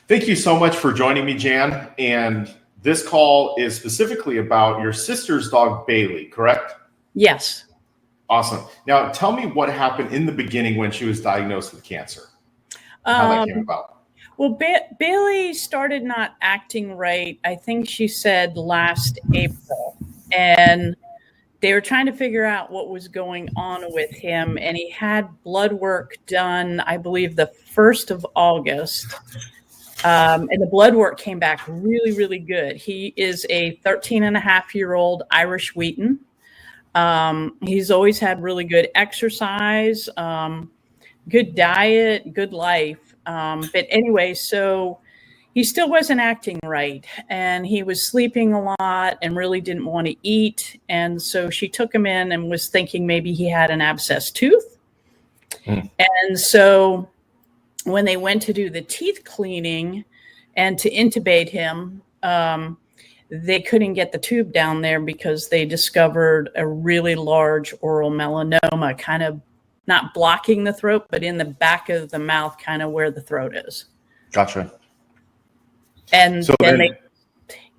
Thank you so much for joining me, Jan. And this call is specifically about your sister's dog, Bailey, correct? Yes. Awesome. Now, tell me what happened in the beginning when she was diagnosed with cancer. How that came about. Well, Bailey started not acting right, I think she said last April. And they were trying to figure out what was going on with him. And he had blood work done, I believe, the 1st of August. And the blood work came back really, really good. He is a 13-and-a-half-year-old Irish Wheaten. He's always had really good exercise, good diet, good life. But anyway, so he still wasn't acting right, and he was sleeping a lot and really didn't want to eat. And so she took him in and was thinking maybe he had an abscessed tooth. And so when they went to do the teeth cleaning and to intubate him, they couldn't get the tube down there because they discovered a really large oral melanoma, kind of not blocking the throat, but in the back of the mouth, kind of where the throat is. Gotcha. And so then they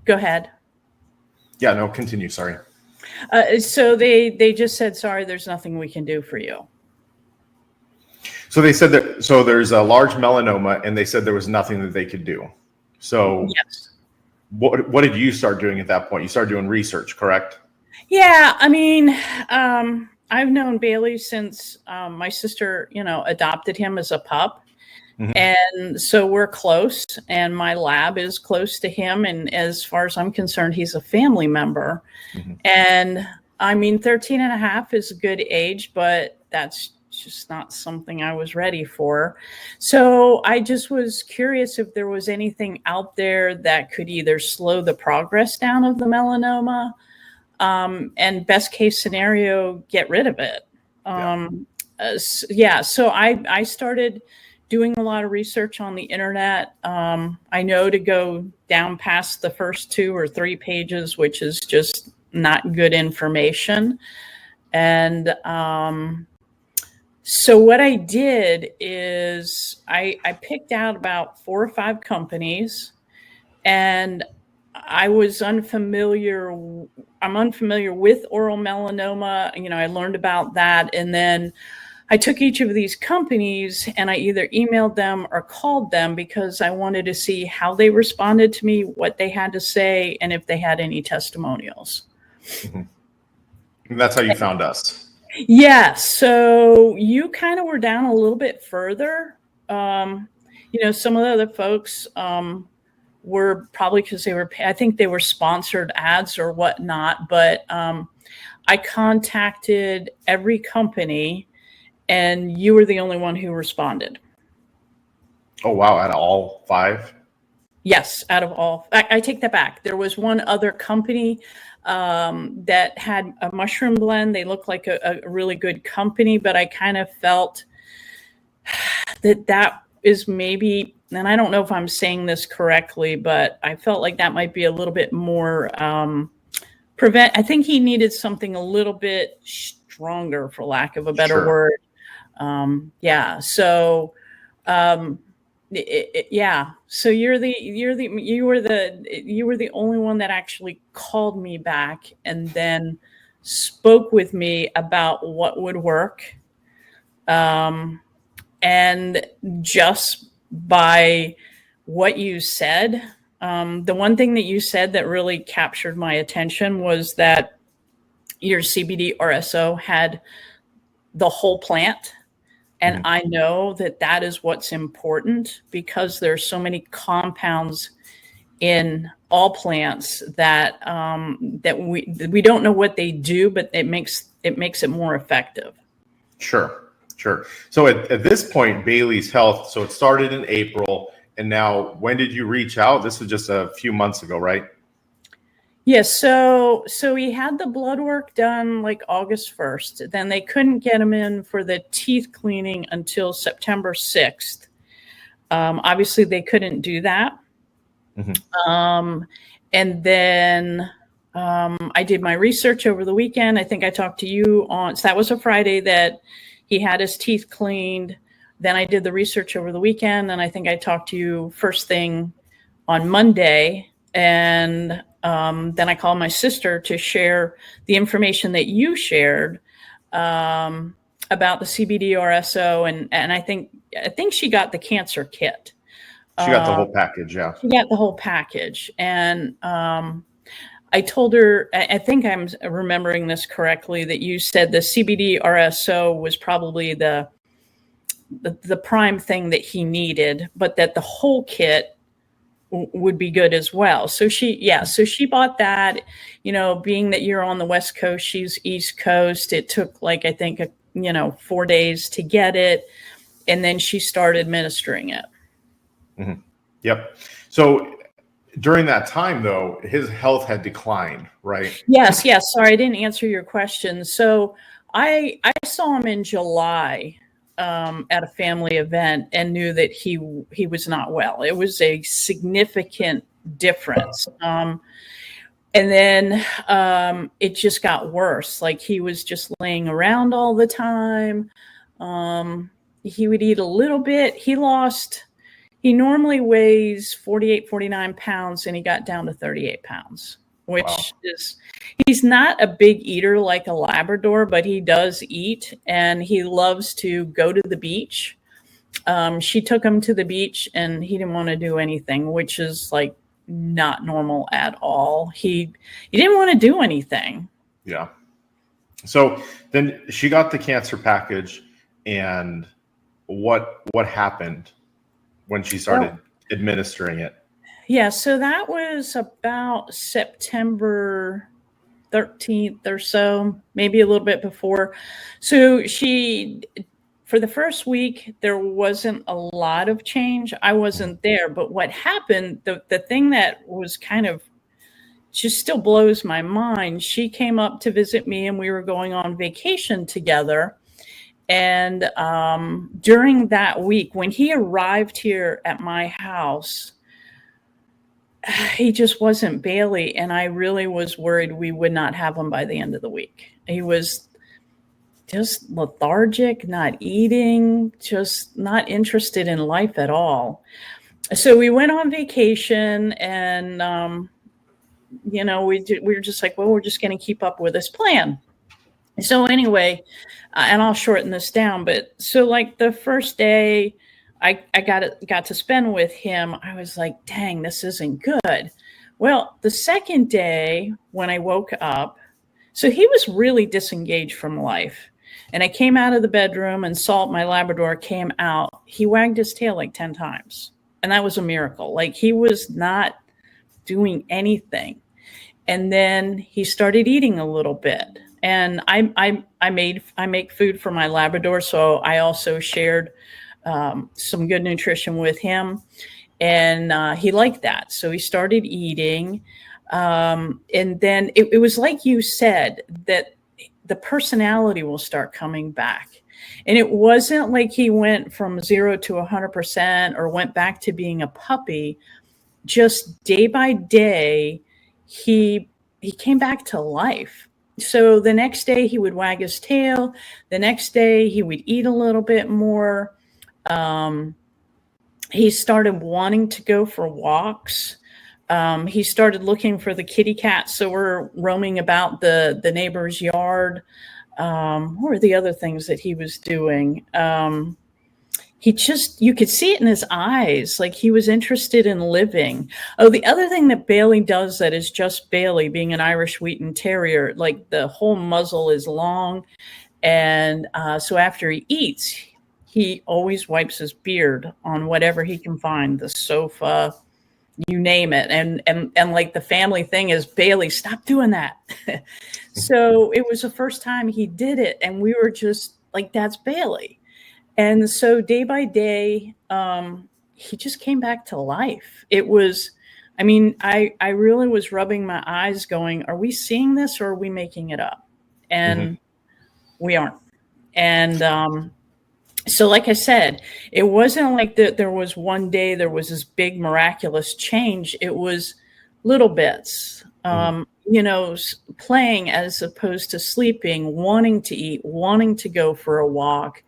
go ahead. Yeah, no, continue. Sorry. So they just said, sorry, there's nothing we can do for you. So they said that, so there's a large melanoma and they said there was nothing that they could do. So yes. What did you start doing at that point? You started doing research, correct? Yeah. I mean, I've known Bailey since my sister, adopted him as a pup. Mm-hmm. And so we're close, and my lab is close to him. And as far as I'm concerned, he's a family member. Mm-hmm. And I mean, 13-and-a-half is a good age, but that's just not something I was ready for. So I just was curious if there was anything out there that could either slow the progress down of the melanoma, and best case scenario, get rid of it. So I started doing a lot of research on the internet. I know to go down past the first 2 or 3 pages, which is just not good information. And so what I did is I picked out about 4 or 5 companies, and I was unfamiliar. I'm unfamiliar with oral melanoma. I learned about that. And then I took each of these companies and I either emailed them or called them because I wanted to see how they responded to me, what they had to say, and if they had any testimonials. Mm-hmm. And that's how you found us. Yeah. So you kind of were down a little bit further. Some of the other folks were probably because I think they were sponsored ads or whatnot, but I contacted every company, and you were the only one who responded. Oh, wow. Out of all 5? Yes, out of all. I take that back. There was one other company that had a mushroom blend. They looked like a really good company, but I kind of felt that is maybe, and I don't know if I'm saying this correctly, but I felt like that might be a little bit more I think he needed something a little bit stronger, for lack of a better word. So you were the only one that actually called me back and then spoke with me about what would work. And just by what you said, the one thing that you said that really captured my attention was that your CBD RSO had the whole plant. And I know that is what's important because there's so many compounds in all plants that we don't know what they do, but it makes it more effective. Sure. So at this point, Bailey's health, so it started in April, and now when did you reach out? This was just a few months ago, right? Yes. So he had the blood work done like August 1st. Then they couldn't get him in for the teeth cleaning until September 6th. Obviously, they couldn't do that. Mm-hmm. And then I did my research over the weekend. I think I talked to you so that was a Friday that he had his teeth cleaned. then I did the research over the weekend, and I think I talked to you first thing on Monday. And then I called my sister to share the information that you shared about the CBD RSO, and I think she got the cancer kit. She got the whole package, yeah. She got the whole package, and I told her, I think I'm remembering this correctly, that you said the CBD RSO was probably the prime thing that he needed, but that the whole kit would be good as well. So she bought that. Being that you're on the West Coast, she's East Coast. It took like, I think, 4 days to get it, and then she started administering it. Mm-hmm. Yep. So during that time, though, his health had declined, right? Yes. Sorry, I didn't answer your question. So I saw him in July at a family event and knew that he was not well. It was a significant difference. And then it just got worse. Like, he was just laying around all the time. He would eat a little bit. He normally weighs 48, 49 pounds, and he got down to 38 pounds, which Wow. he's not a big eater like a Labrador, but he does eat, and he loves to go to the beach. She took him to the beach, and he didn't want to do anything, which is like not normal at all. He didn't want to do anything. Yeah. So then she got the cancer package, and what happened when she started administering it? Yeah, so that was about September 13th or so, maybe a little bit before. So for the first week, there wasn't a lot of change. I wasn't there, but what happened, the thing that was kind of just still blows my mind, she came up to visit me, and we were going on vacation together. And during that week, when he arrived here at my house, he just wasn't Bailey. And I really was worried we would not have him by the end of the week. He was just lethargic, not eating, just not interested in life at all. So we went on vacation, and, we were just like, well, we're just going to keep up with this plan. So anyway, and I'll shorten this down, but so like the first day I got to spend with him, I was like, dang, this isn't good. Well, the second day when I woke up, so he was really disengaged from life. And I came out of the bedroom, and Salt, my Labrador, came out. He wagged his tail like 10 times. And that was a miracle. Like, he was not doing anything. And then he started eating a little bit. And I make food for my Labrador, so I also shared some good nutrition with him, and he liked that. So he started eating, and then it was like you said, that the personality will start coming back. And it wasn't like he went from 0 to 100% or went back to being a puppy. Just day by day, he came back to life. So the next day he would wag his tail. The next day he would eat a little bit more. He started wanting to go for walks. He started looking for the kitty cat. So we're roaming about the neighbor's yard. What were the other things that he was doing? You could see it in his eyes, like he was interested in living. Oh, the other thing that Bailey does that is just Bailey, being an Irish Wheaten Terrier, like the whole muzzle is long. And so after he eats, he always wipes his beard on whatever he can find, the sofa, you name it. And like the family thing is, Bailey, stop doing that. So it was the first time he did it. And we were just like, that's Bailey. And so day by day, he just came back to life. It was, I really was rubbing my eyes going, are we seeing this or are we making it up? And we aren't. And so like I said, it wasn't like that there was one day there was this big miraculous change. It was little bits, playing as opposed to sleeping, wanting to eat, wanting to go for a walk.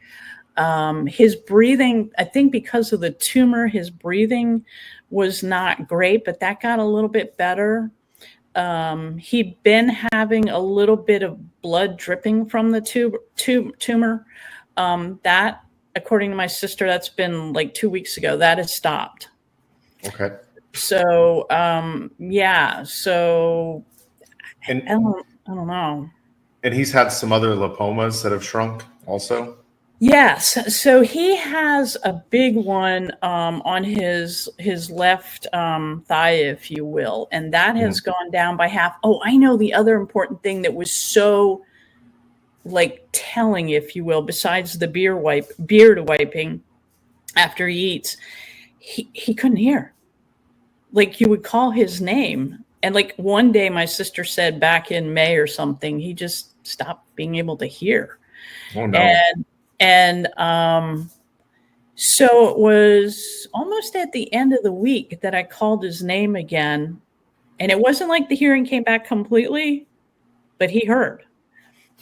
His breathing, I think because of the tumor, his breathing was not great, but that got a little bit better. He'd been having a little bit of blood dripping from the tumor. That, according to my sister, that's been like 2 weeks ago. That has stopped. Okay. So, yeah. So, And I don't know. and he's had some other lipomas that have shrunk also. Yes. So he has a big one on his left thigh, if you will, and that has gone down by half. Oh, I know the other important thing that was so like telling, if you will, besides the beard wiping after he eats, he couldn't hear. Like you would call his name, and like one day my sister said back in May or something, he just stopped being able to hear. Oh no. And so it was almost at the end of the week that I called his name again. And it wasn't like the hearing came back completely, but he heard.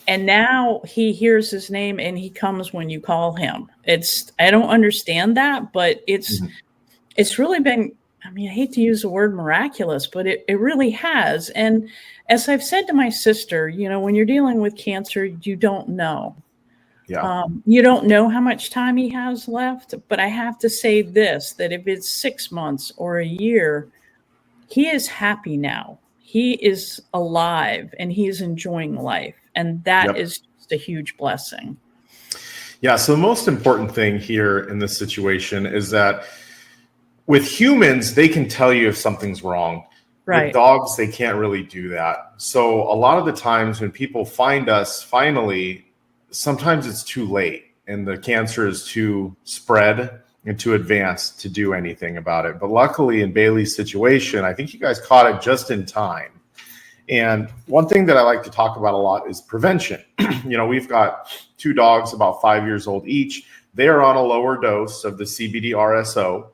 And now he hears his name and he comes when you call him. I don't understand that, but it's really been, I mean, I hate to use the word miraculous, but it really has. And as I've said to my sister, you know, when you're dealing with cancer, you don't know. Yeah. You don't know how much time he has left, but I have to say this, that if it's 6 months or a year, he is happy now. He is alive and he is enjoying life. And that is just a huge blessing. Yeah. So the most important thing here in this situation is that with humans, they can tell you if something's wrong. Right. With dogs, they can't really do that. So a lot of the times when people find us finally, sometimes it's too late and the cancer is too spread and too advanced to do anything about it. But luckily in Bailey's situation, I think you guys caught it just in time. And one thing that I like to talk about a lot is prevention. You know, we've got 2 dogs about 5 years old each. They are on a lower dose of the CBD RSO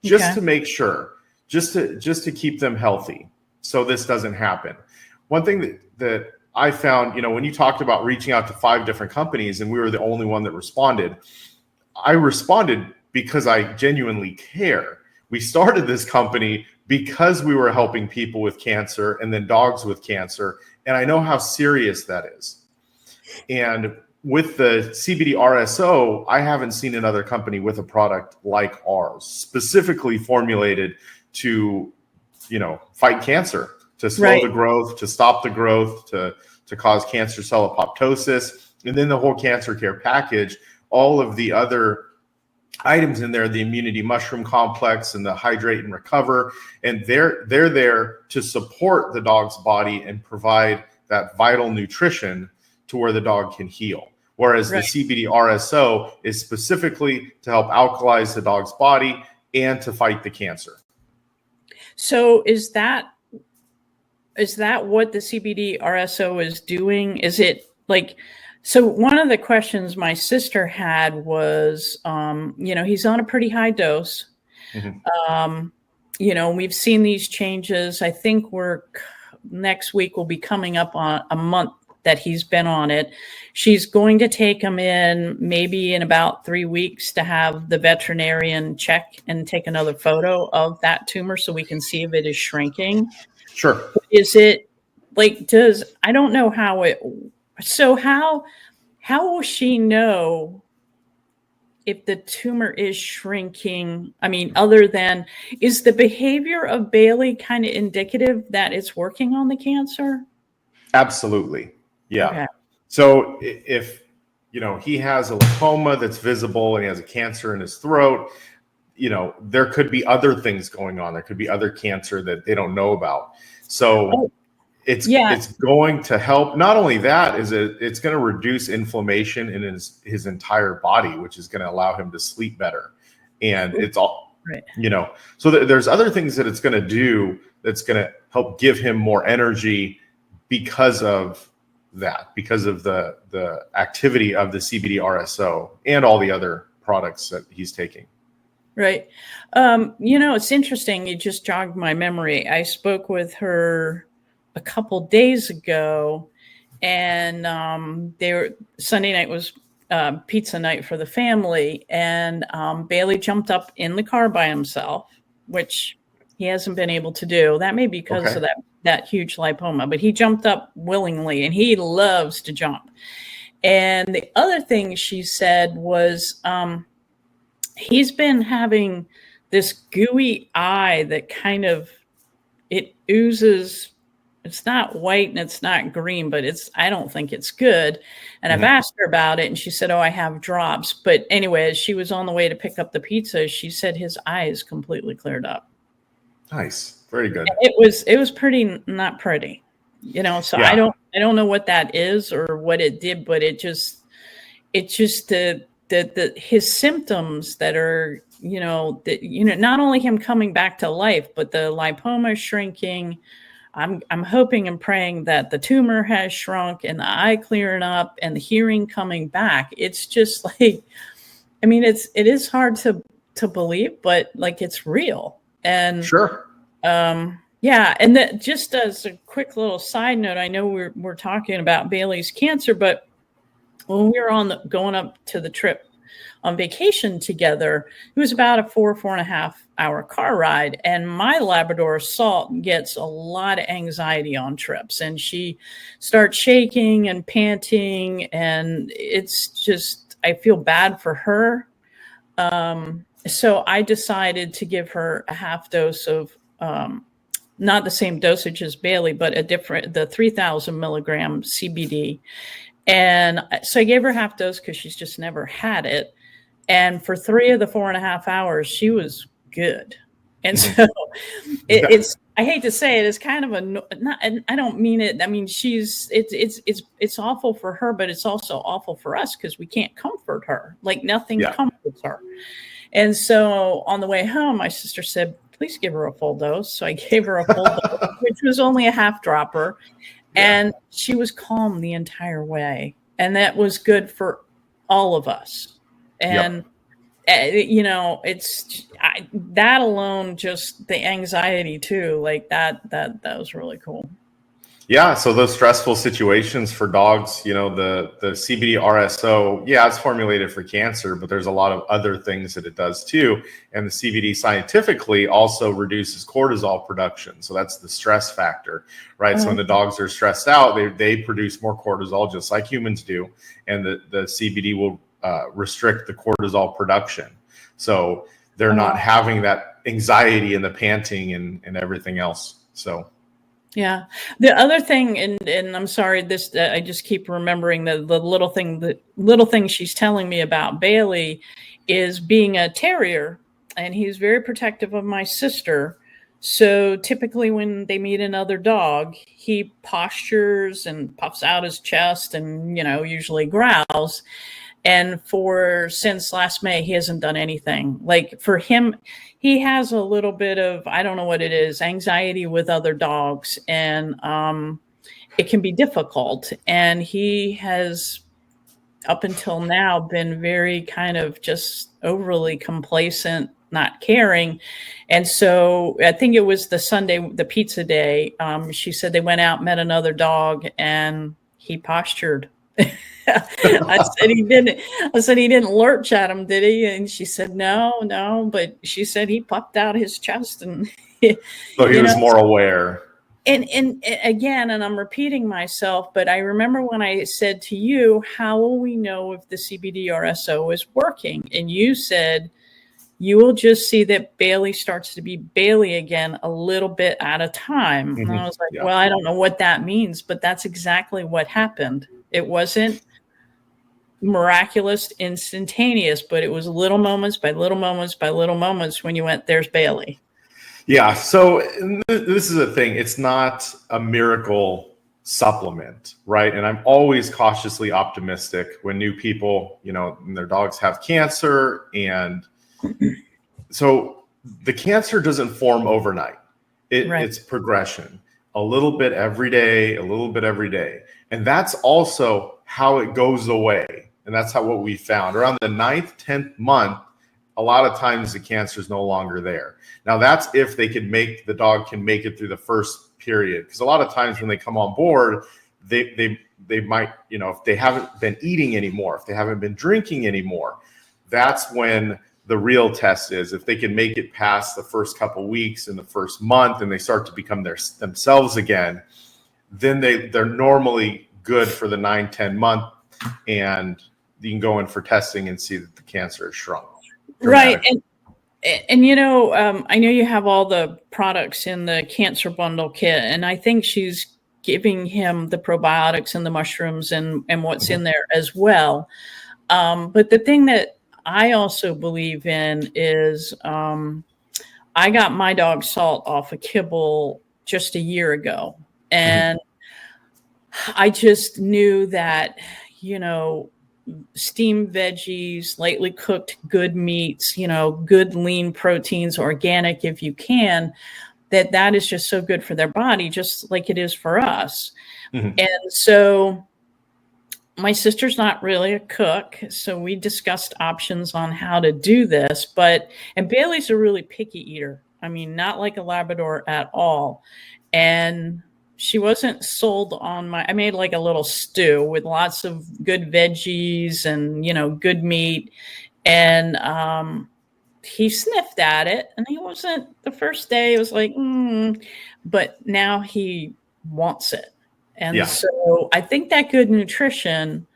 just to make sure, just to keep them healthy so this doesn't happen. One thing that I found, you know, when you talked about reaching out to 5 different companies and we were the only one that responded, I responded because I genuinely care. We started this company because we were helping people with cancer and then dogs with cancer. And I know how serious that is. And with the CBD RSO, I haven't seen another company with a product like ours, specifically formulated to, you know, fight cancer, to slow the growth, to stop the growth, to cause cancer cell apoptosis, and then the whole cancer care package, all of the other items in there, the immunity mushroom complex and the hydrate and recover, and they're there to support the dog's body and provide that vital nutrition to where the dog can heal. Whereas the CBD RSO is specifically to help alkalize the dog's body and to fight the cancer. So is that what the CBD RSO is doing? Is it like, so one of the questions my sister had was, you know, he's on a pretty high dose. You know, we've seen these changes. I think next week will be coming up on a month that he's been on it. She's going to take him in maybe in about 3 weeks to have the veterinarian check and take another photo of that tumor so we can see if it is shrinking. Sure. Is it like, I don't know so how will she know if the tumor is shrinking? I mean, other than, is the behavior of Bailey kind of indicative that it's working on the cancer? Absolutely. Yeah. Okay. So if, you know, he has a lymphoma that's visible and he has a cancer in his throat, you know, there could be other things going on. There could be other cancer that they don't know about. So it's going to help. Not only that, it's going to reduce inflammation in his entire body, which is going to allow him to sleep better. And it's all, you know, so there's other things that it's going to do that's going to help give him more energy because of that, because of the activity of the CBD RSO and all the other products that he's taking. Right. You know, it's interesting. It just jogged my memory. I spoke with her a couple days ago, and Sunday night was pizza night for the family, and Bailey jumped up in the car by himself, which he hasn't been able to do. That may be because Okay. of that huge lipoma, but he jumped up willingly, and he loves to jump. And the other thing she said was he's been having this gooey eye that kind of, it oozes. It's not white and it's not green, but I don't think it's good. And I've asked her about it, and she said, oh, I have drops. But anyway, as she was on the way to pick up the pizza, she said his eye is completely cleared up. Nice. Very good. And it was pretty, not pretty, so Yeah. I don't know what that is or what it did, but it just his symptoms that are, not only him coming back to life, but the lipoma shrinking. I'm hoping and praying that the tumor has shrunk and the eye clearing up and the hearing coming back. It's just like, I mean, it is hard to believe, but like it's real. And sure. Yeah. And that, just as a quick little side note, I know we're talking about Bailey's cancer, but when we were going up to the trip on vacation together, it was about a 4.5 hour car ride. And my Labrador Salt gets a lot of anxiety on trips, and she starts shaking and panting. And it's just, I feel bad for her. So I decided to give her a half dose of, not the same dosage as Bailey, but the 3,000 milligram CBD. And so I gave her half dose because she's just never had it. And for 3 of the 4.5 hours, she was good. And so it's, I hate to say it, it's kind of and I don't mean it. I mean, it's awful for her, but it's also awful for us because we can't comfort her. Like nothing comforts her. And so on the way home, my sister said, please give her a full dose. So I gave her a full dose, which was only a half dropper. And she was calm the entire way. And that was good for all of us. And, it's that alone, just the anxiety too, like that was really cool. Yeah. So those stressful situations for dogs, the CBD RSO, it's formulated for cancer, but there's a lot of other things that it does too. And the CBD scientifically also reduces cortisol production. So that's the stress factor, right? So when the dogs are stressed out, they produce more cortisol just like humans do. And the CBD will restrict the cortisol production. So they're not having that anxiety and the panting and everything else. So. Yeah. The other thing, and I'm sorry, this I just keep remembering the little thing she's telling me about Bailey is being a terrier, and he's very protective of my sister. So typically when they meet another dog, he postures and puffs out his chest and, usually growls. And since last May, he hasn't done anything. Like for him, he has a little bit of, I don't know what it is, anxiety with other dogs. And it can be difficult. And he has, up until now, been very kind of just overly complacent, not caring. And so I think it was the pizza day. She said they went out, met another dog, and he postured. I said he didn't. I said he didn't lurch at him, did he? And she said no. But she said he puffed out his chest, and so he was more aware. And again, and I'm repeating myself, but I remember when I said to you, "How will we know if the CBD RSO is working?" And you said, "You will just see that Bailey starts to be Bailey again a little bit at a time." And I was like, "Well, I don't know what that means, but that's exactly what happened. It wasn't miraculous, instantaneous, but it was little moments by little moments by little moments when you went, there's Bailey." Yeah. So this is a thing. It's not a miracle supplement, right? And I'm always cautiously optimistic when new people, their dogs have cancer. And so the cancer doesn't form overnight. It's progression, a little bit every day, a little bit every day. And that's also how it goes away. And that's what we found. Around the 9th, 10th month, a lot of times the cancer is no longer there. Now that's if the dog can make it through the first period. Because a lot of times when they come on board, they might, if they haven't been eating anymore, if they haven't been drinking anymore, that's when the real test is. If they can make it past the first couple weeks and the first month and they start to become themselves again, then they're normally good for the 9-10 month, and you can go in for testing and see that the cancer has shrunk. Right. And I know you have all the products in the cancer bundle kit, and I think she's giving him the probiotics and the mushrooms and what's in there as well. But the thing that I also believe in is I got my dog Salt off a kibble just a year ago, and I just knew that, steamed veggies, lightly cooked good meats, good lean proteins, organic if you can, that is just so good for their body, just like it is for us. And so my sister's not really a cook, so we discussed options on how to do this, and Bailey's a really picky eater. I mean, not like a Labrador at all. And she wasn't sold on I made like a little stew with lots of good veggies and, good meat. And he sniffed at it, and he wasn't, the first day it was like, but now he wants it. And so I think that good nutrition,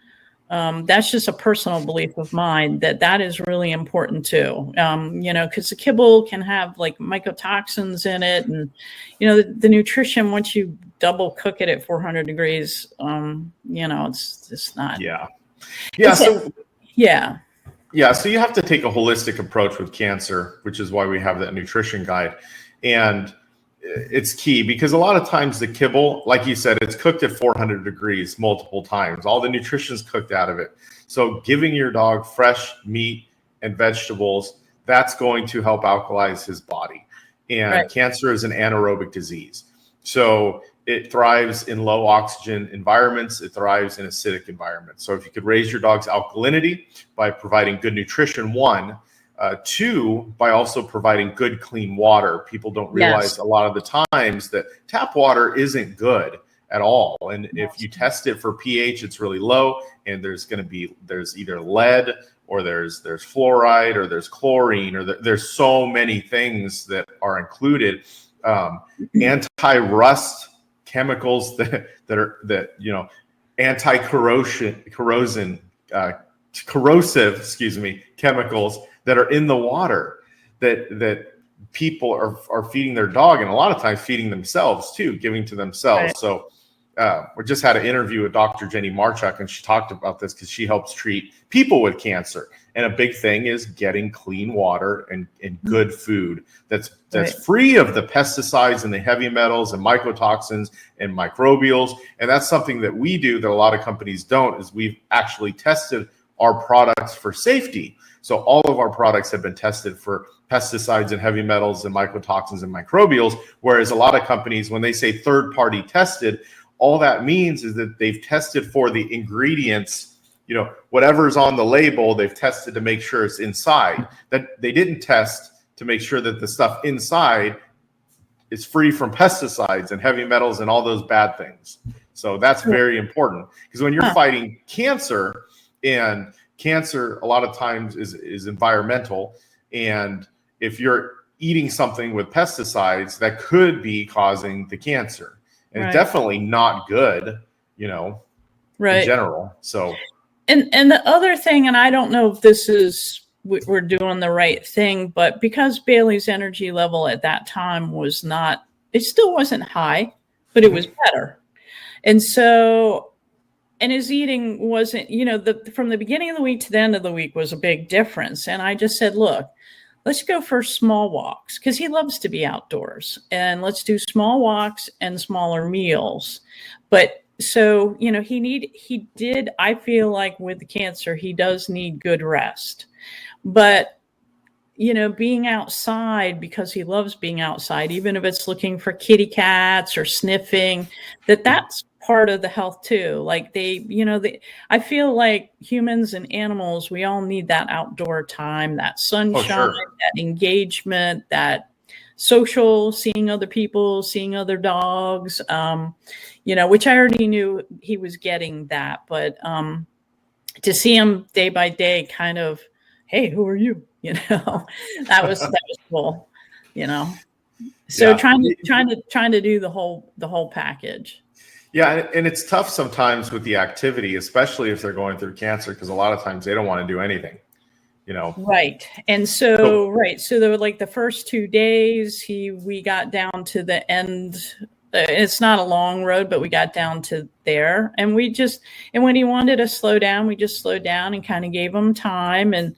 that's just a personal belief of mine, that is really important too. Because the kibble can have like mycotoxins in it, and the nutrition, once you double cook it at 400 degrees, it's just not. So you have to take a holistic approach with cancer, which is why we have that nutrition guide. And it's key, because a lot of times the kibble, like you said, it's cooked at 400 degrees multiple times. All the nutrition is cooked out of it. So giving your dog fresh meat and vegetables, that's going to help alkalize his body. And cancer is an anaerobic disease. So it thrives in low oxygen environments. It thrives in acidic environments. So if you could raise your dog's alkalinity by providing good nutrition, one, two, by also providing good, clean water. People don't realize a lot of the times that tap water isn't good at all. And if you test it for pH, it's really low, and there's either lead, or there's fluoride, or there's chlorine, or there's so many things that are included. Anti-rust chemicals corrosive chemicals that are in the water that people are feeding their dog, and a lot of times feeding themselves too, giving to themselves. So we just had an interview with Dr. Jenny Marchuk, and she talked about this because she helps treat people with cancer. And a big thing is getting clean water and good food that's free of the pesticides and the heavy metals and mycotoxins and microbials. And that's something that we do that a lot of companies don't, is we've actually tested our products for safety. So all of our products have been tested for pesticides and heavy metals and mycotoxins and microbials, whereas a lot of companies, when they say third-party tested, all that means is that they've tested for the ingredients, whatever's on the label, they've tested to make sure it's inside. That they didn't test to make sure that the stuff inside is free from pesticides and heavy metals and all those bad things. So that's very important, because when you're fighting cancer, and cancer a lot of times is environmental, and if you're eating something with pesticides, that could be causing the cancer, and it's definitely not good, in general. So, and the other thing, and I don't know if this is, we're doing the right thing, but because Bailey's energy level at that time was not, it still wasn't high, but it was better. And so, and his eating wasn't, from the beginning of the week to the end of the week was a big difference. And I just said, look, let's go for small walks, because he loves to be outdoors, and let's do small walks and smaller meals. But so, he did, I feel like with the cancer, he does need good rest. But, being outside, because he loves being outside, even if it's looking for kitty cats or sniffing, that's part of the health too. Like I feel like humans and animals, we all need that outdoor time, that sunshine, that engagement, social, seeing other people, seeing other dogs, which I already knew he was getting that. But to see him day by day, kind of, hey, who are you? That was cool. So Yeah. trying to do the whole package. Yeah, and it's tough sometimes with the activity, especially if they're going through cancer, because a lot of times they don't want to do anything. Right. And so there were like the first 2 days we got down to the end. It's not a long road, but we got down to there, and when he wanted to slow down, we just slowed down and kind of gave him time. And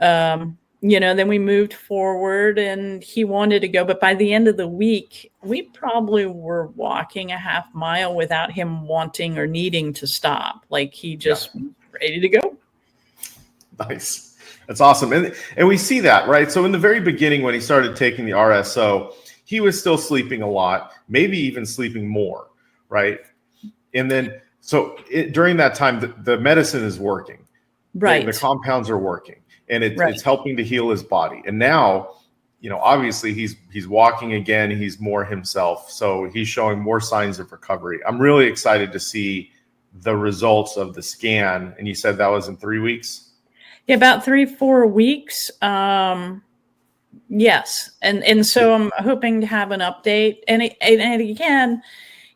then we moved forward, and he wanted to go, but by the end of the week we probably were walking a half mile without him wanting or needing to stop. Like he just was ready to go. Nice. That's awesome. And we see that, right? So in the very beginning, when he started taking the RSO, he was still sleeping a lot, maybe even sleeping more, right? And then, during that time, the medicine is working. Right. The compounds are working, and it's helping to heal his body. And now, obviously he's walking again. He's more himself. So he's showing more signs of recovery. I'm really excited to see the results of the scan. And you said that was in 3 weeks? Yeah, about 3-4 weeks. Yes. And so I'm hoping to have an update. And again,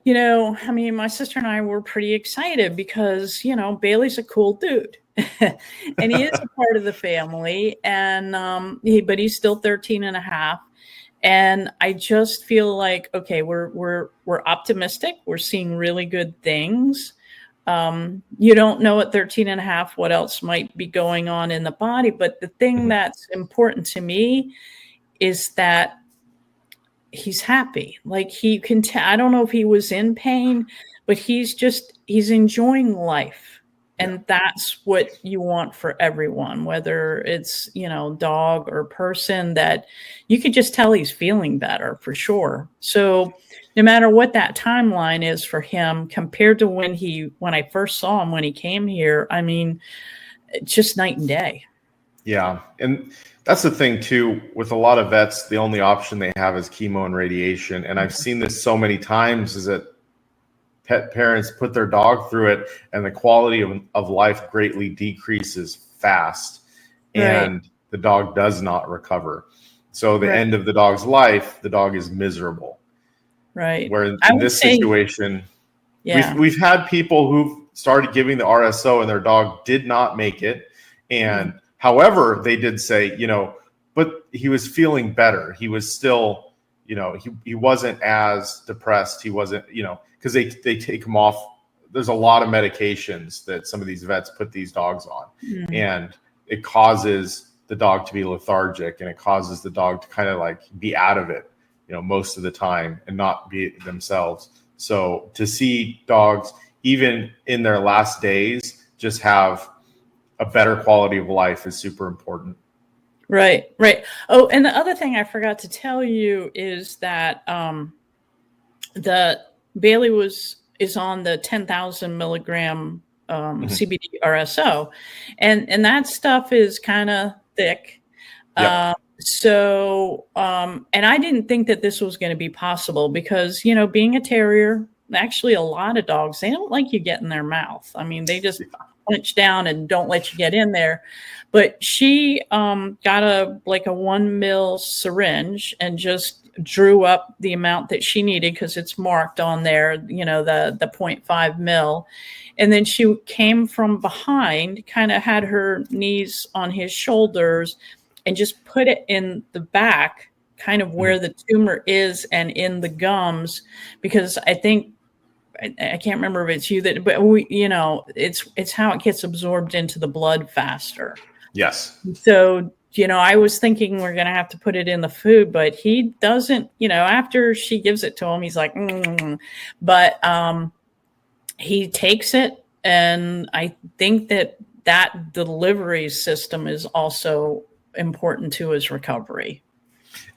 my sister and I were pretty excited because, Bailey's a cool dude and he is a part of the family, and but he's still 13 and a half. And I just feel like, okay, we're optimistic. We're seeing really good things. You don't know at 13 and a half what else might be going on in the body. But the thing that's important to me is that he's happy. Like he can I don't know if he was in pain, but he's enjoying life. And that's what you want for everyone, whether it's, dog or person, that you could just tell he's feeling better for sure. So no matter what that timeline is for him compared to when I first saw him, when he came here, I mean, it's just night and day. Yeah. And that's the thing too, with a lot of vets, the only option they have is chemo and radiation. And I've seen this so many times, is that pet parents put their dog through it and the quality of life greatly decreases fast, and the dog does not recover. So the end of the dog's life, the dog is miserable. Right. Where in this situation, we've had people who've started giving the RSO and their dog did not make it. And however, they did say, but he was feeling better. He was still, he wasn't as depressed. He wasn't, because they take him off. There's a lot of medications that some of these vets put these dogs on, and it causes the dog to be lethargic, and it causes the dog to kind of like be out of it, most of the time, and not be themselves. So to see dogs, even in their last days, just have a better quality of life is super important. Right. Oh, and the other thing I forgot to tell you is that the Bailey is on the 10,000 milligram CBD RSO, and that stuff is kind of thick. And I didn't think that this was going to be possible because, being a terrier, actually a lot of dogs, they don't like you get in their mouth. I mean, they just punch down and don't let you get in there. But she got a 1 ml syringe and just drew up the amount that she needed, because it's marked on there, the 0.5 mil. And then she came from behind, kind of had her knees on his shoulders, and just put it in the back, kind of where the tumor is and in the gums, because I think, I can't remember if it's you that, but it's how it gets absorbed into the blood faster. Yes. So, I was thinking we're going to have to put it in the food, but he doesn't, after she gives it to him, he's like, but he takes it. And I think that delivery system is also important to his recovery.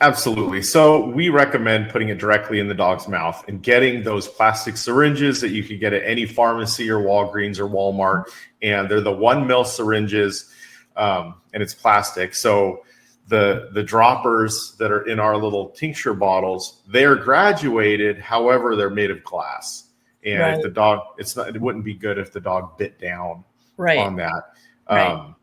Absolutely. So we recommend putting it directly in the dog's mouth and getting those plastic syringes that you could get at any pharmacy or Walgreens or Walmart. And they're the 1 ml syringes, and it's plastic. So the droppers that are in our little tincture bottles, they're graduated. However, they're made of glass. And Right. if the dog, it wouldn't be good if the dog bit down Right. on that. Right.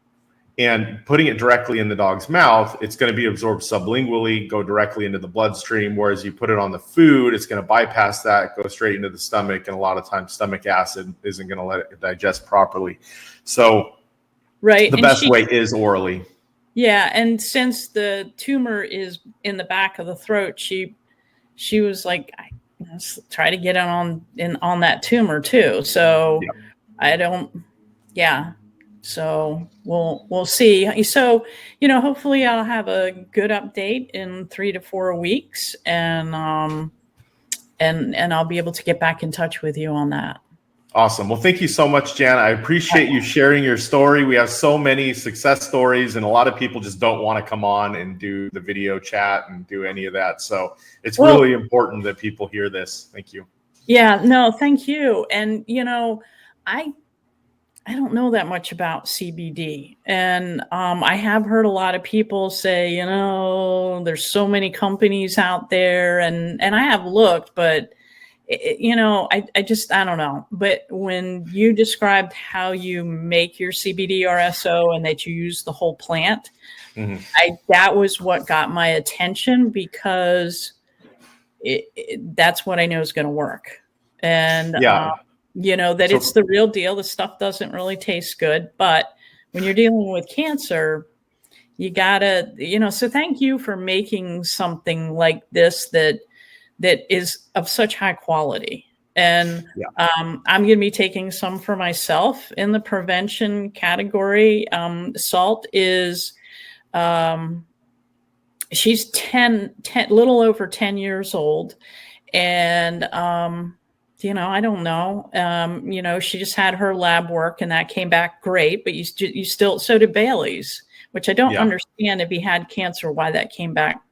And putting it directly in the dog's mouth, it's going to be absorbed sublingually, go directly into the bloodstream. Whereas you put it on the food, it's going to bypass that, go straight into the stomach. And a lot of times stomach acid isn't going to let it digest properly. So right. the best way is orally. Yeah. And since the tumor is in the back of the throat, she was like, let's try to get on that tumor too. So yeah. So we'll see. So, hopefully I'll have a good update in 3 to 4 weeks, and I'll be able to get back in touch with you on that. Awesome. Well, thank you so much, Jan. I appreciate you sharing your story. We have so many success stories, and a lot of people just don't want to come on and do the video chat and do any of that. So it's really important that people hear this. Thank you. Yeah, no, thank you. And, I don't know that much about CBD, and I have heard a lot of people say, there's so many companies out there, and I have looked, but I don't know. But when you described how you make your CBD RSO and that you use the whole plant, that was what got my attention, because that's what I know is going to work. And it's the real deal. The stuff doesn't really taste good, but when you're dealing with cancer, you gotta, so thank you for making something like this that is of such high quality. And I'm going to be taking some for myself in the prevention category. Salt is, she's 10, little over 10 years old. And, I don't know. She just had her lab work and that came back great, but you still, so did Bailey's, which I don't understand, if he had cancer, why that came back,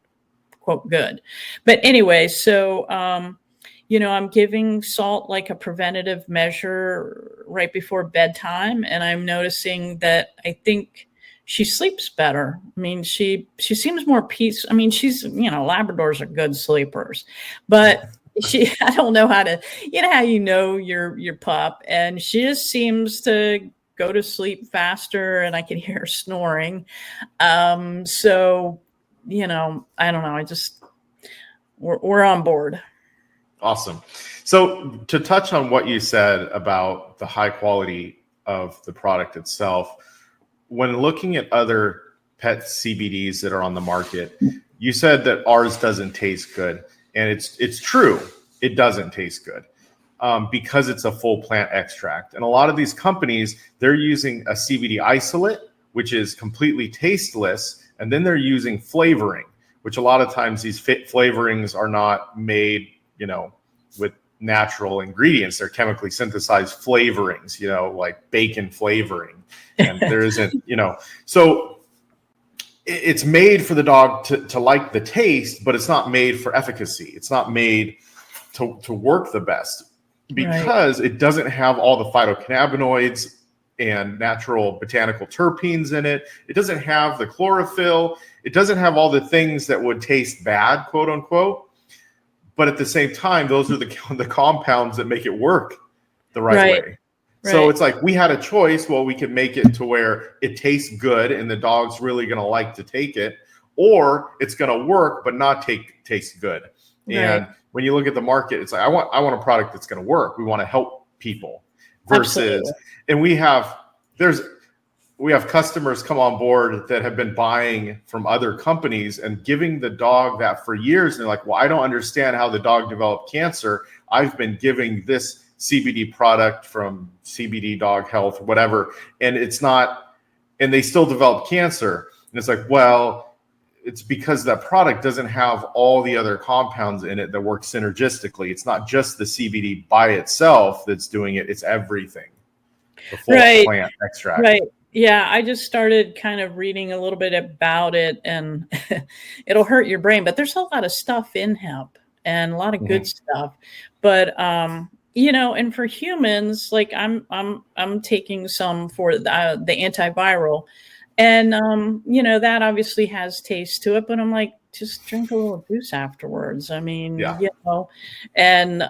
quote, good. But anyway, so, I'm giving salt like a preventative measure right before bedtime. And I'm noticing that I think she sleeps better. I mean, she seems more peaceful. I mean, she's, Labradors are good sleepers, but I don't know how to, how your pup, and she just seems to go to sleep faster, and I can hear her snoring. So, I don't know. We're on board. Awesome. So to touch on what you said about the high quality of the product itself, when looking at other pet CBDs that are on the market, you said that ours doesn't taste good. And it's true. It doesn't taste good because it's a full plant extract. And a lot of these companies, they're using a CBD isolate, which is completely tasteless. And then they're using flavoring, which a lot of times these flavorings are not made, with natural ingredients. They're chemically synthesized flavorings, like bacon flavoring. And there isn't, so it's made for the dog to like the taste, but it's not made for efficacy. It's not made to work the best because it doesn't have all the phytocannabinoids and natural botanical terpenes in it. It doesn't have the chlorophyll. It doesn't have all the things that would taste bad, quote unquote. But at the same time, those are the compounds that make it work the right way. So it's like we had a choice. Well, we could make it to where it tastes good and the dog's really going to like to take it, or it's going to work but not taste good. And when you look at the market, it's like I want a product that's going to work. We want to help people versus, and we have customers come on board that have been buying from other companies and giving the dog that for years. And they're like, well, I don't understand how the dog developed cancer. I've been giving this CBD product from CBD Dog Health, whatever, and it's not, and they still develop cancer. And it's like, well, it's because that product doesn't have all the other compounds in it that work synergistically. It's not just the CBD by itself that's doing it. It's everything. The full plant extract. Right. Yeah, I just started kind of reading a little bit about it, and it'll hurt your brain, but there's a lot of stuff in hemp and a lot of good stuff. But and for humans, like I'm taking some for the antiviral, And, that obviously has taste to it, but I'm like, just drink a little juice afterwards. I mean, Yeah. and,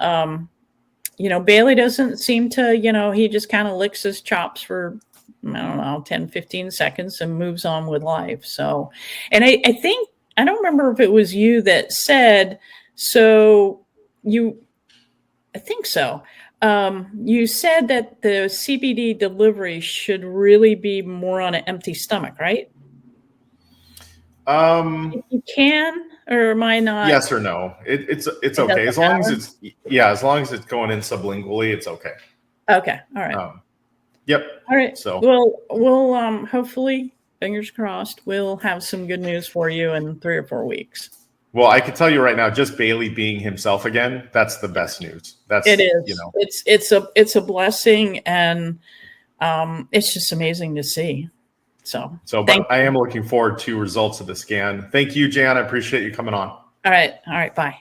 Bailey doesn't seem to, he just kind of licks his chops for, I don't know, 10, 15 seconds and moves on with life. So, and I think, I don't remember if it was you that said, I think so. You said that the CBD delivery should really be more on an empty stomach, right? If you can, or am I not? Yes or no? It's It okay as long as matter? as long as it's going in sublingually, it's okay. Okay. All right. Yep. All right. So We'll hopefully, fingers crossed, we'll have some good news for you in 3 or 4 weeks. well, I can tell you right now, just Bailey being himself again, that's the best news. That's It is. It's a blessing, and it's just amazing to see. So but I am looking forward to results of the scan. Thank you, Jan. I appreciate you coming on. All right. Bye.